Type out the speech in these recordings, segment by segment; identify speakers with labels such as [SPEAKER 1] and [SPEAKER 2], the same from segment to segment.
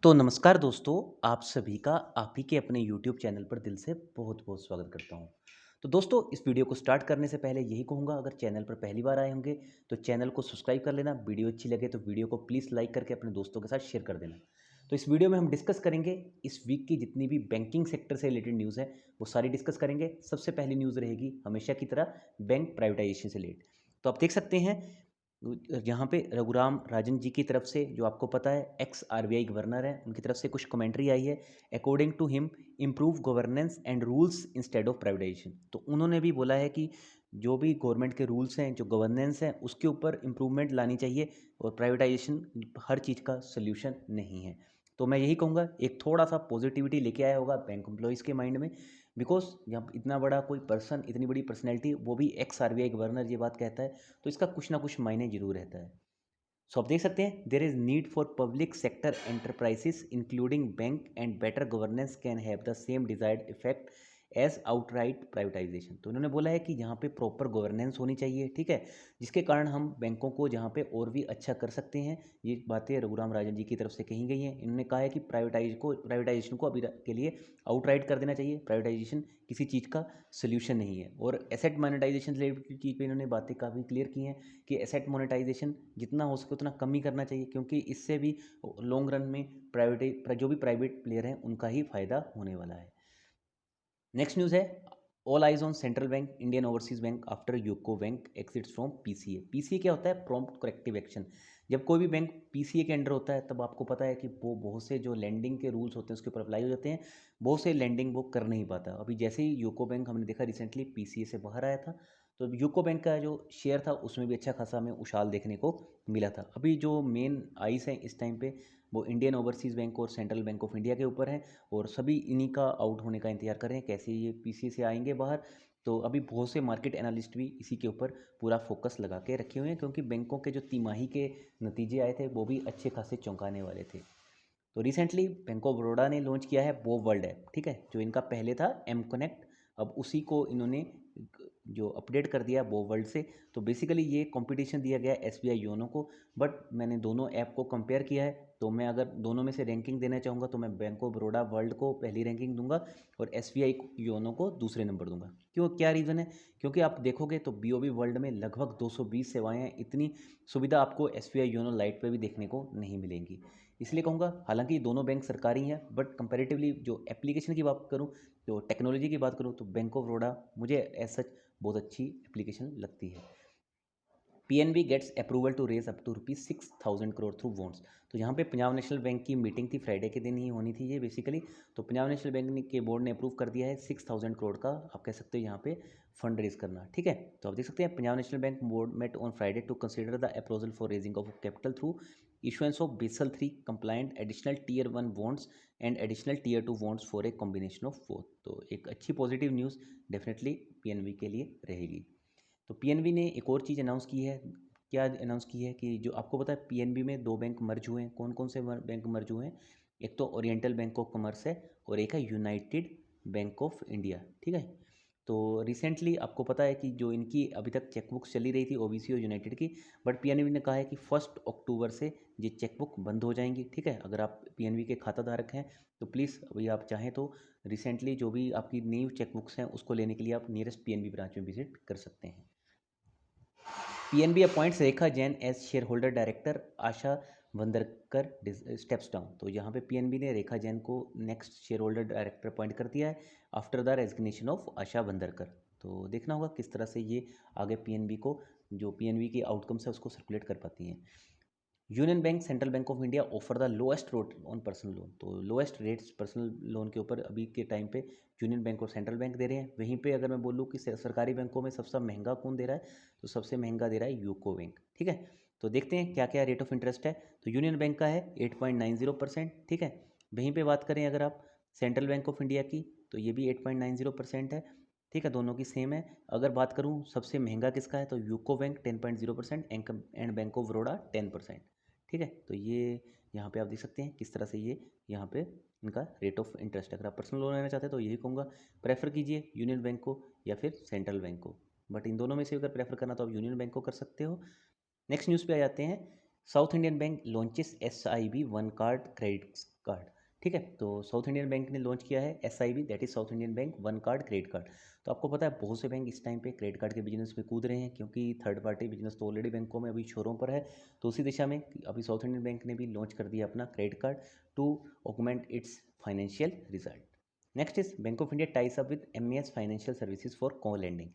[SPEAKER 1] तो नमस्कार दोस्तों, आप सभी का आप ही के अपने यूट्यूब चैनल पर दिल से बहुत-बहुत स्वागत करता हूँ। तो दोस्तों, इस वीडियो को स्टार्ट करने से पहले यही कहूँगा, अगर चैनल पर पहली बार आए होंगे तो चैनल को सब्सक्राइब कर लेना। वीडियो अच्छी लगे तो वीडियो को प्लीज़ लाइक करके अपने दोस्तों के साथ शेयर कर देना। तो इस वीडियो में हम डिस्कस करेंगे इस वीक की जितनी भी बैंकिंग सेक्टर से रिलेटेड न्यूज़ है, वो सारी डिस्कस करेंगे। सबसे पहली न्यूज़ रहेगी हमेशा की तरह बैंक प्राइवेटाइजेशन से रिलेटेड। तो आप देख सकते हैं यहाँ पे रघुराम राजन जी की तरफ से, जो आपको पता है एक्स आरबीआई गवर्नर है, उनकी तरफ से कुछ कमेंट्री आई है। According to him, improve governance and rules instead of privatisation. तो उन्होंने भी बोला है कि जो भी गवर्नमेंट के रूल्स हैं, जो गवर्नेंस हैं, उसके ऊपर इम्प्रूवमेंट लानी चाहिए और प्राइवेटाइजेशन हर चीज़ का सोल्यूशन नहीं है। तो मैं यही कहूँगा, एक थोड़ा सा पॉजिटिविटी लेके आया होगा बैंक एम्प्लॉयज़ के माइंड में। बिकॉज जब इतना बड़ा कोई पर्सन, इतनी बड़ी पर्सनैलिटी, वो भी एक्स आरबीआई गवर्नर ये बात कहता है, तो इसका कुछ ना कुछ मायने जरूर रहता है। सो आप देख सकते हैं, there is need for public sector enterprises including bank and better governance can have the same desired effect as outright privatisation. तो उन्होंने बोला है कि यहाँ पे प्रॉपर गवर्नेंस होनी चाहिए, ठीक है, जिसके कारण हम बैंकों को जहाँ पे और भी अच्छा कर सकते हैं। ये बातें रघुराम राजन जी की तरफ से कही गई हैं। इन्होंने कहा है कि प्राइवेटाइजेशन को अभी के लिए आउटराइट कर देना चाहिए। प्राइवेटाइजेशन किसी चीज़ का सोल्यूशन नहीं है। और एसेट मोनेटाइजेशन रिलेटेड चीज़ पे इन्होंने बातें काफ़ी क्लियर की हैं कि एसेट मोनेटाइजेशन जितना हो सके उतना कम ही करना चाहिए, क्योंकि इससे भी लॉन्ग रन में जो भी प्राइवेट प्लेयर हैं उनका ही फायदा होने वाला है। नेक्स्ट न्यूज़ है, all eyes on central bank Indian overseas bank after UCO bank exits from PCA. PCA क्या होता है? Prompt corrective action. जब कोई भी बैंक पीसीए के अंडर होता है, तब आपको पता है कि वो बहुत से जो लैंडिंग के रूल्स होते हैं उसके ऊपर अप्लाई हो जाते हैं। बहुत से लैंडिंग वो कर नहीं पाता। अभी जैसे ही यूको बैंक हमने देखा रिसेंटली पीसीए से बाहर आया था, तो यूको बैंक का जो शेयर था उसमें भी अच्छा खासा हमें उछाल देखने को मिला था। अभी जो मेन आइस हैं इस टाइम पे, वो इंडियन ओवरसीज़ बैंक और सेंट्रल बैंक ऑफ इंडिया के ऊपर हैं, और सभी इन्हीं का आउट होने का इंतजार कर रहे हैं, कैसे ये पीसी से आएंगे बाहर। तो अभी बहुत से मार्केट एनालिस्ट भी इसी के ऊपर पूरा फोकस लगा के रखे हुए हैं, क्योंकि बैंकों के जो तिमाही के नतीजे आए थे वो भी अच्छे खासे चौंकाने वाले थे। तो रिसेंटली बैंक ऑफ बड़ौदा ने लॉन्च किया है वो वर्ल्ड ऐप, ठीक है, जो इनका पहले था एम कनेक्ट, अब उसी को इन्होंने जो अपडेट कर दिया वो वर्ल्ड से। तो बेसिकली ये कंपटीशन दिया गया है एसबीआई योनो को। बट मैंने दोनों ऐप को कंपेयर किया है, तो मैं अगर दोनों में से रैंकिंग देना चाहूँगा तो मैं बैंक ऑफ बड़ौदा वर्ल्ड को पहली रैंकिंग दूंगा और एसबीआई योनो को दूसरे नंबर दूंगा। क्यों, क्या रीज़न है? क्योंकि आप देखोगे तो बीओबी वर्ल्ड में लगभग 220 सेवाएं हैं। इतनी सुविधा आपको एसबीआई योनो लाइट पे भी देखने को नहीं मिलेंगी। इसलिए कहूँगा, हालांकि दोनों बैंक सरकारी हैं, बट कंपैरेटिवली जो एप्लीकेशन की बात करूँ, जो टेक्नोलॉजी की बात करूँ, तो बैंक ऑफ बड़ौदा मुझे एज सच बहुत अच्छी एप्लीकेशन लगती है। PNB gets approval to raise up to ₹6,000 crore through bonds. तो यहाँ पे पंजाब नेशनल बैंक की मीटिंग थी, फ्राइडे के दिन ही होनी थी ये बेसिकली। तो पंजाब नेशनल बैंक के बोर्ड ने अप्रूव कर दिया है 6,000 करोड़ का, आप कह सकते हो यहाँ पे फंड रेज करना, ठीक है। तो आप देख सकते हैं, Punjab National Bank board met on Friday to consider the approval for raising of capital through issuance of Basel III compliant additional Tier 1 bonds and additional Tier 2 bonds for a combination of both। तो एक अच्छी positive news definitely PNB के लिए रहेगी। तो PNB ने एक और चीज़ अनाउंस की है। क्या अनाउंस की है कि जो आपको पता है पीएनबी में दो बैंक मर्ज हुए हैं। कौन कौन से बैंक मर्ज हुए हैं? एक तो ओरिएंटल बैंक ऑफ कॉमर्स है और एक है यूनाइटेड बैंक ऑफ इंडिया, ठीक है। तो रिसेंटली आपको पता है कि जो इनकी अभी तक चेकबुक चली रही थी ओबीसी और यूनाइटेड की, बट पीएनबी ने कहा है कि 1 अक्टूबर से ये चेकबुक बंद हो जाएंगी, ठीक है। अगर आप पीएनबी के खाता धारक हैं तो प्लीज़ अभी आप चाहें तो रिसेंटली जो भी आपकी न्यू चेकबुक्स हैं उसको लेने के लिए आप नियरेस्ट पीएनबी ब्रांच में विजिट कर सकते हैं। PNB appoints Rekha Jain as shareholder director, Asha Vandarkar steps down. तो यहाँ पे पीएनबी ने रेखा जैन को next shareholder director appoint कर दिया है after the resignation of Asha Vandarkar. तो देखना होगा किस तरह से ये आगे पीएनबी को, जो पीएनबी के आउटकम्स है उसको सर्कुलेट कर पाती हैं। Union bank central bank of India offer the lowest rate on personal loan. तो लोएस्ट रेट्स पर्सनल लोन के ऊपर अभी के टाइम पे यूनियन बैंक और सेंट्रल बैंक दे रहे हैं। वहीं पे अगर मैं बोलूँ कि सरकारी बैंकों में सबसे महंगा कौन दे रहा है, तो सबसे महंगा दे रहा है यूको बैंक, ठीक है। तो देखते हैं क्या क्या रेट ऑफ इंटरेस्ट है। तो यूनियन बैंक का है 8.90%, ठीक है। वहीं पर बात करें अगर आप सेंट्रल बैंक ऑफ इंडिया की, तो ये भी 8.90% है, ठीक है, दोनों की सेम है। अगर बात करूँ सबसे महंगा किसका है, तो UCO bank 10.0% and bank of Baroda 10%, ठीक है। तो ये यहाँ पे आप देख सकते हैं किस तरह से ये यहाँ पे इनका रेट ऑफ इंटरेस्ट है। अगर आप पर्सनल लोन लेना चाहते हैं तो यही कहूँगा, प्रेफर कीजिए यूनियन बैंक को या फिर सेंट्रल बैंक को, बट इन दोनों में से अगर प्रेफर करना तो आप यूनियन बैंक को कर सकते हो। नेक्स्ट न्यूज़ पे आ जाते हैं। South Indian bank launches SIB one card credit card. ठीक है, तो साउथ इंडियन बैंक ने लॉन्च किया है SIB, that is south Indian bank one card credit card. तो आपको पता है बहुत से बैंक इस टाइम पे क्रेडिट कार्ड के बिजनेस में कूद रहे हैं, क्योंकि थर्ड पार्टी बिजनेस तो ऑलरेडी बैंकों में अभी छोरों पर है। तो उसी दिशा में अभी साउथ इंडियन बैंक ने भी लॉन्च कर दिया अपना credit card to augment its financial result. Next is Bank of India ties up with MES financial services for co lending.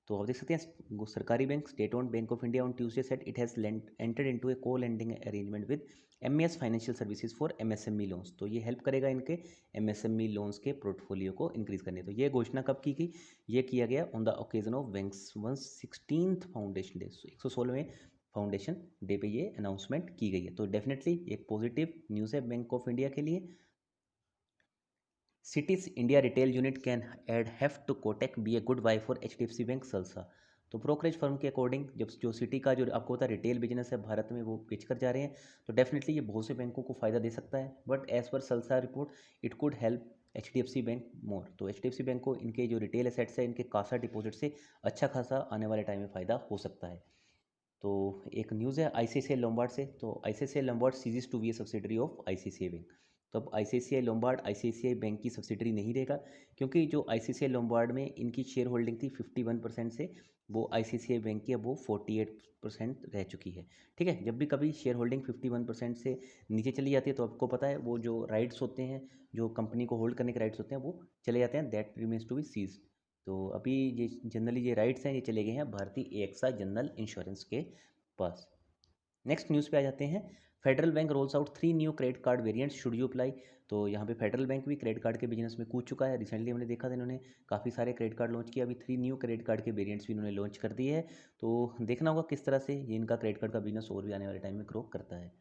[SPEAKER 1] तो आप देख सकते हैं सरकारी bank state owned Bank of India on Tuesday said it has entered into a co lending arrangement with MES financial services for MSME loans. तो ये help करेगा इनके MSME लोन्स के पोर्टफोलियो को इंक्रीज करने। तो ये घोषणा कब की गई? ये किया गया on the occasion of banks 116th foundation day, 116वें फाउंडेशन डे पे ये अनाउंसमेंट की गई है। तो डेफिनेटली एक पॉजिटिव न्यूज़ है बैंक ऑफ इंडिया के लिए। Citi's India retail unit can add heft to Kotak, be a good buy for HDFC Bank salsa. तो ब्रोकरेज फर्म के अकॉर्डिंग जब जो सिटी का जो आपको पता है रिटेल बिजनेस है भारत में वो बेच कर जा रहे हैं, तो डेफिनेटली ये बहुत से बैंकों को फ़ायदा दे सकता है। But as per CLSA report it could help HDFC bank more. तो HDFC बैंक को इनके जो रिटेल एसेट्स है, इनके कासा डिपॉजिट से अच्छा खासा आने वाले टाइम में फ़ायदा हो सकता है। तो एक न्यूज़ है ICICI लोम्बार्ड से। तो ICICI Lombard ceases to be a subsidiary of ICICI bank. तो अब ICICI लोम्बार्ड ICICI बैंक की सब्सिडरी नहीं रहेगा, क्योंकि जो ICICI लोम्बार्ड में इनकी शेयर होल्डिंग थी 51% से, वो ICICI बैंक की अब वो 48% रह चुकी है। ठीक है, जब भी कभी शेयर होल्डिंग 51% से नीचे चली जाती है तो आपको पता है वो जो राइट्स होते हैं, जो कंपनी को होल्ड करने के राइट्स होते हैं, वो चले जाते हैं, that remains to be seized. तो अभी ये जनरली ये राइट्स हैं, ये चले गए हैं भारतीय AXA जनरल इंश्योरेंस के पास। नेक्स्ट न्यूज़ पे आ जाते हैं। Federal bank roles out 3 new credit card variants, should you apply. तो यहाँ पे फेडरल बैंक भी क्रेडिट कार्ड के बिजनेस में कूद चुका है। रिसेंटली हमने देखा था इन्होंने काफ़ी सारे क्रेडिट कार्ड लॉन्च किया, अभी 3 न्यू क्रेडिट कार्ड के वेरिएंट्स भी इन्होंने लॉन्च कर दिए हैं। तो देखना होगा किस तरह से ये इनका क्रेडिट कार्ड का बिजनेस और भी आने वाले टाइम में ग्रो करता है।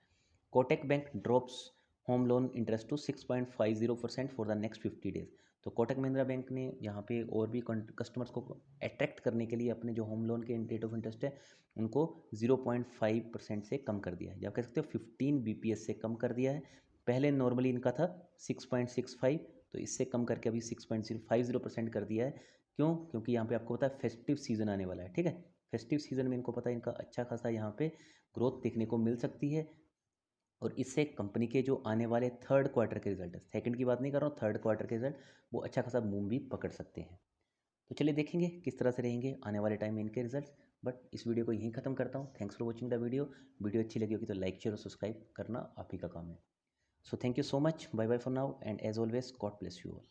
[SPEAKER 1] Kotak Bank drops home loan interest to 6.50% for the next 50 days. तो कोटक महिंद्रा बैंक ने यहाँ पे और भी कस्टमर्स को अट्रैक्ट करने के लिए अपने जो होम लोन के रेट ऑफ इंटरेस्ट है उनको 0.5% से कम कर दिया है, या कह सकते हो 15 BPS से कम कर दिया है। पहले नॉर्मली इनका था 6.65, तो इससे कम करके अभी 6.050% कर दिया है। क्यों? क्योंकि यहाँ पे आपको पता है फेस्टिव सीज़न आने वाला है। ठीक है, फेस्टिव सीज़न में इनको पता है इनका अच्छा खासा यहाँ पे ग्रोथ देखने को मिल सकती है, और इससे कंपनी के जो आने वाले थर्ड क्वार्टर के रिजल्ट है, सेकंड की बात नहीं कर रहा हूँ, थर्ड क्वार्टर के रिजल्ट वो अच्छा खासा मूव भी पकड़ सकते हैं। तो चलिए देखेंगे किस तरह से रहेंगे आने वाले टाइम में इनके रिजल्ट्स। बट इस वीडियो को यहीं ख़त्म करता हूँ। Thanks for watching the video. Video अच्छी लगी होगी तो लाइक शेयर और सब्सक्राइब करना आप ही का काम है। So thank you so much, bye bye for now, and as always God bless you all.